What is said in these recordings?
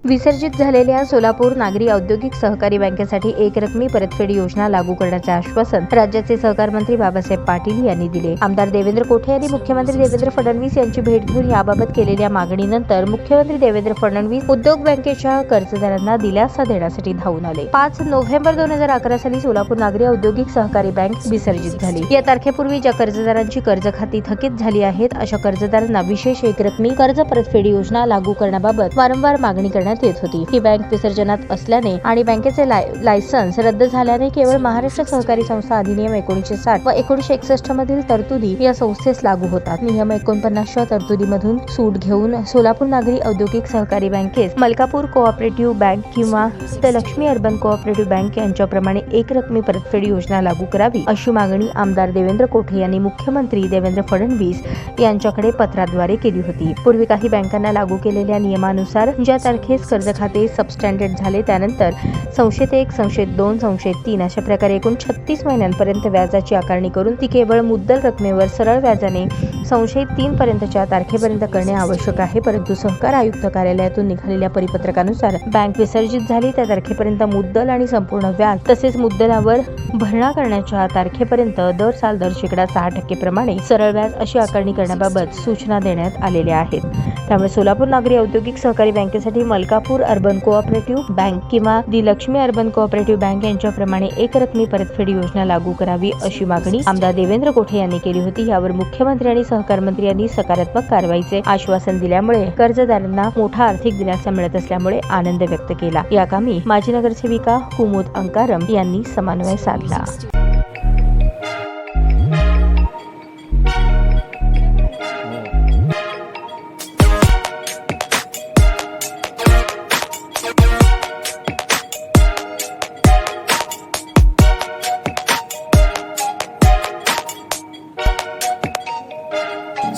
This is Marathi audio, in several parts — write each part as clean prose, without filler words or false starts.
विसर्जित झालेल्या सोलापूर नागरी औद्योगिक सहकारी बँकेसाठी एकरकमी परतफेड योजना लागू करण्याचे आश्वासन राज्याचे सहकार मंत्री बाबासाहेब पाटील यांनी दिले। आमदार देवेंद्र कोठे यांनी मुख्यमंत्री देवेंद्र फडणवीस यांची भेट घेऊन याबाबत केलेल्या मागणीनंतर मुख्यमंत्री देवेंद्र फडणवीस उद्योग बँकेच्या कर्जदारांना दिलासा देण्यासाठी धावून आले। 5 नोव्हेंबर 2011 साली सोलापूर नागरी औद्योगिक सहकारी बँक विसर्जित झाली। या तारखेपूर्वी ज्या कर्जदारांची कर्ज खाती थकीत झाली आहेत अशा कर्जदारांना विशेष एकरकमी कर्ज परतफेड योजना लागू करण्याबाबत वारंवार मागणी करण्यात येत होती। ही बँक विसर्जनात असल्याने आणि बँकेचे लायसन्स रद्द झाल्याने केवळ महाराष्ट्र सहकारी संस्था अधिनियम 1960 व 1961 मधील तरतुदी या संस्थेस लागू होतात। नियम 49च्या तरतुदीमधून सूट घेऊन सोलापूर नागरी औद्योगिक सहकारी बँकेस मलकापूर कोऑपरेटिव्ह बँक किंवा लक्ष्मी अर्बन कोऑपरेटिव्ह बँक यांच्याप्रमाणे एकरकमी परतफेड योजना लागू करावी अशी मागणी आमदार देवेंद्र कोठे यांनी मुख्यमंत्री देवेंद्र फडणवीस यांच्याकडे पत्राद्वारे केली होती। पूर्वी काही बँकांना लागू केलेल्या नियमानुसार ज्या तारखेस कर्ज खाते सबस्टँडर्ड झाले त्यानंतर संशयित 1, संशयित 2, संशयित 3 अशा प्रकारे एकूण 36 महिन्यांपर्यंत व्याजाची आकारणी करून ती केवळ मुद्दल रकमेवर सरळ व्याजाने संशयित 3 पर्यंतच्या तारखेपर्यंत करणे आवश्यक आहे। परंतु सहकार आयुक्त कार्यालयातून निघालेल्या परिपत्रकानुसार बँक विसर्जित झाली त्या तारखेपर्यंत मुद्दल आणि संपूर्ण व्याज तसेच मुद्दलावर भरणा करण्याच्या तारखेपर्यंत दर साल दर शेकडा 6% प्रमाणे सरळ व्याज अशी आकारणी करण्याबाबत सूचना देण्यात आलेल्या आहेत। त्यामुळे सोलापूर नागरी औद्योगिक सहकारी बँकेसाठी मलकापूर अर्बन कोऑपरेटिव्ह बँक किंवा लक्ष्मी अर्बन कोऑपरेटिव्ह बँक यांच्याप्रमाणे एकरकमी परतफेड योजना लागू करावी अशी मागणी आमदार देवेंद्र कोठे यांनी केली होती। यावर मुख्यमंत्री आणि सहकार मंत्री यांनी सकारात्मक कारवाईचे आश्वासन दिल्यामुळे कर्जदारांना मोठा आर्थिक दिलासा मिळत असल्यामुळे आनंद व्यक्त केला। या कामी माजी नगरसेविका कुमुद अंकारम यांनी समन्वय साधला।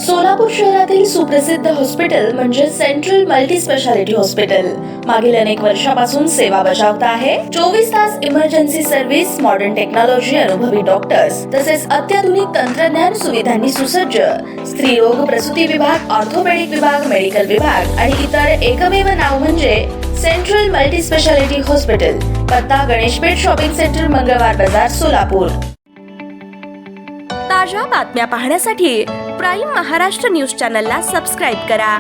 सोलापूर शहरातील सुप्रसिद्ध हॉस्पिटल म्हणजे सेंट्रल मल्टी स्पेशालिटी हॉस्पिटल मागील अनेक वर्षापासून सेवा बजावत आहे। 24 तास इमर्जन्सी सर्व्हिस, मॉडर्न टेक्नॉलॉजी, अनुभवी डॉक्टर्स तसेच अत्याधुनिक तंत्रज्ञान सुविधांनी सुसज्ज स्त्रीरोग प्रसूती विभाग, ऑर्थोपेडिक विभाग, मेडिकल विभाग आणि इतर एकमेव नाव म्हणजे सेंट्रल मल्टी स्पेशालिटी हॉस्पिटल। पत्ता गणेशपेठ शॉपिंग सेंटर, मंगळवार बाजार, सोलापूर। ताज्या बातम्या पाहण्यासाठी प्राईम महाराष्ट्र न्यूज चॅनलला सबस्क्राईब करा।